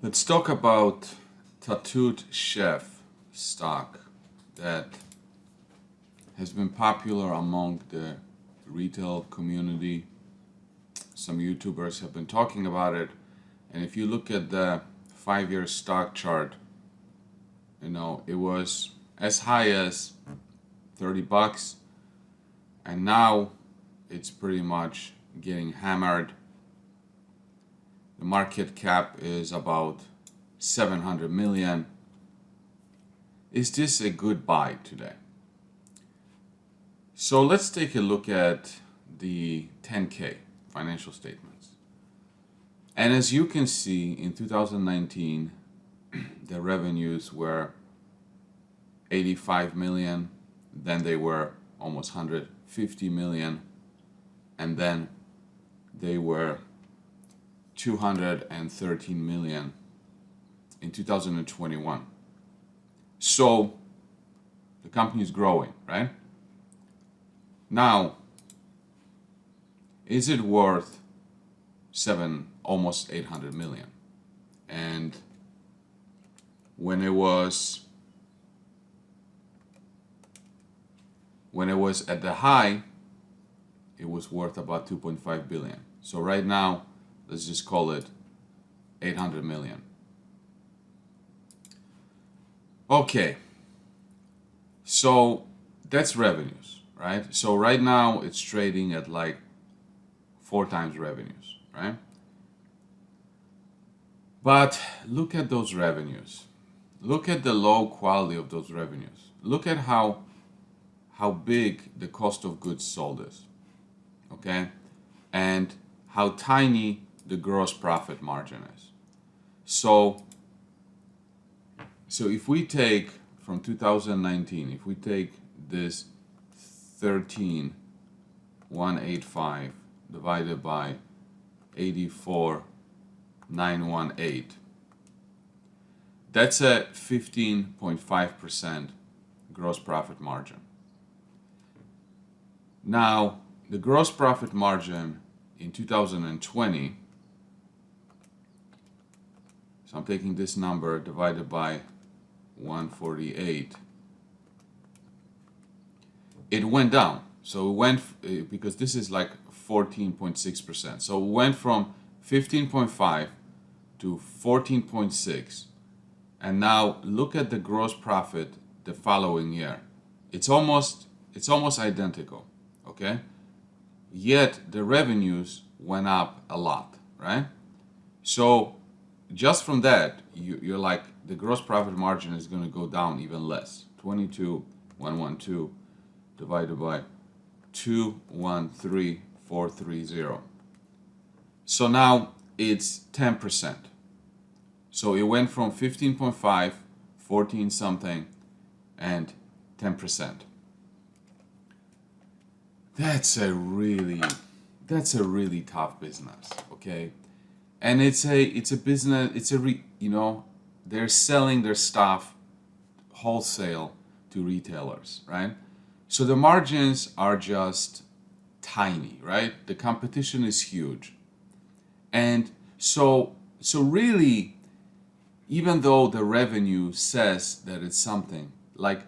Let's talk about Tattooed Chef stock that has been popular among the retail community. Some YouTubers have been talking about it. And if you look at the 5-year stock chart, it was as high as $30, and now it's pretty much getting hammered. The market cap is about 700 million. Is this a good buy today? So let's take a look at the 10K financial statements. And as you can see, in 2019, the revenues were 85 million, then they were almost 150 million, and then they were 213 million in 2021. So the company is growing, right? Now, is it worth almost 800 million? And when it was at the high, it was worth about 2.5 billion. So right now, let's just call it 800 million. Okay, so that's revenues, right? So right now it's trading at like 4 times revenues, right? But look at those revenues. Look at the low quality of those revenues. Look at how big the cost of goods sold is, okay? And how tiny the gross profit margin is. So if we take from 2019, if we take this 13,185 divided by 84,918, that's a 15.5% gross profit margin. Now, the gross profit margin in 2020, so I'm taking this number divided by 148, it went down. So it went, because this is like 14.6%. So it went from 15.5 to 14.6. And now look at the gross profit the following year. It's almost identical, okay? Yet the revenues went up a lot, right? So just from that, you're like, the gross profit margin is going to go down even less. 22,112 divided by 213,430. So now it's 10%. So it went from 15.5, 14 something, and 10%. That's a really tough business, okay? And it's a business, they're selling their stuff wholesale to retailers, right? So the margins are just tiny, right? The competition is huge. And so really, even though the revenue says that it's something, like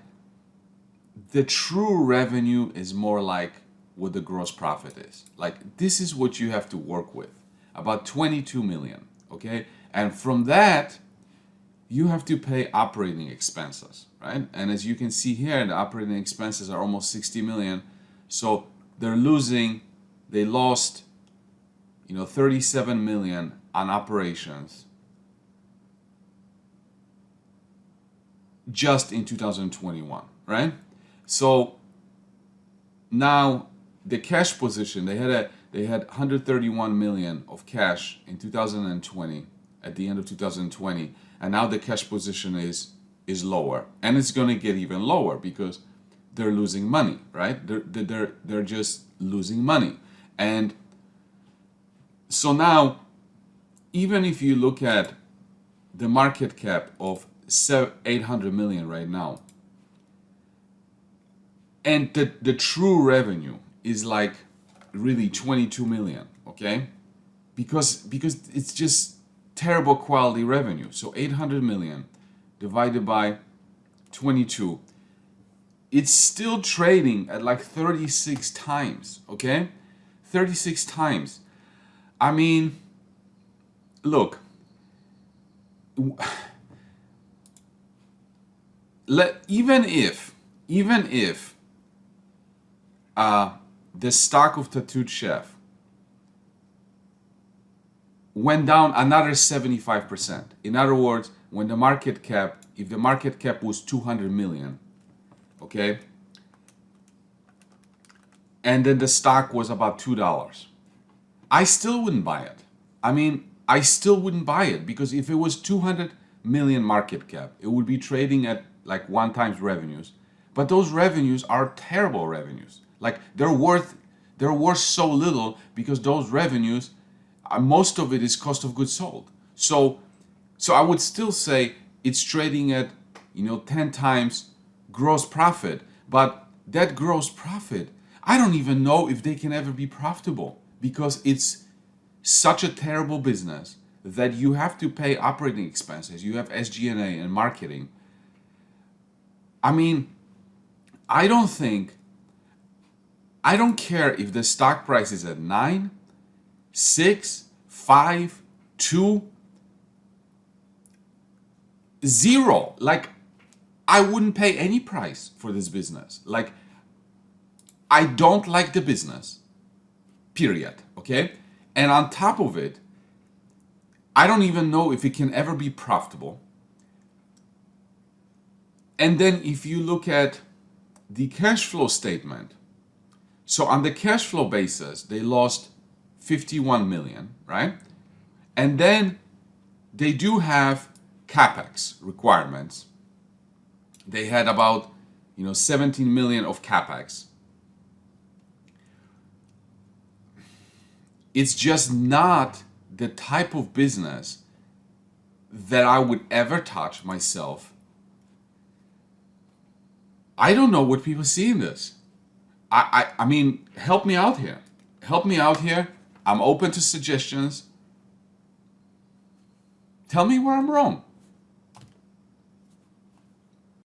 the true revenue is more like what the gross profit is. Like, this is what you have to work with. About 22 million, okay? And from that, you have to pay operating expenses, right? And as you can see here, the operating expenses are almost 60 million. So they lost, 37 million on operations just in 2021, right? So now the cash position, they had 131 million of cash in 2020, at the end of 2020, and now the cash position is lower, and it's going to get even lower because they're losing money, right? They're just losing money. And so now, even if you look at the market cap of 800 million right now, and the true revenue is like really 22 million, okay? Because it's just terrible quality revenue. So 800 million divided by 22. It's still trading at like 36 times, okay? 36 times. I mean, look, even if the stock of Tattooed Chef went down another 75%. In other words, when the market cap, if the market cap was 200 million, okay, and then the stock was about $2, I still wouldn't buy it. I mean, I still wouldn't buy it, because if it was 200 million market cap, it would be trading at like 1 times revenues. But those revenues are terrible revenues. Like they're worth so little, because those revenues, most of it is cost of goods sold. So I would still say it's trading at 10 times gross profit. But that gross profit, I don't even know if they can ever be profitable, because it's such a terrible business that you have to pay operating expenses. You have SG&A and marketing. I mean, I don't care if the stock price is at 9, 6, 5, 2, 0. Like, I wouldn't pay any price for this business. Like, I don't like the business, period, okay? And on top of it, I don't even know if it can ever be profitable. And then if you look at the cash flow statement, so on the cash flow basis, they lost 51 million, right? And then they do have CapEx requirements. They had about 17 million of CapEx. It's just not the type of business that I would ever touch myself. I don't know what people see in this. I mean, help me out here. Help me out here. I'm open to suggestions. Tell me where I'm wrong.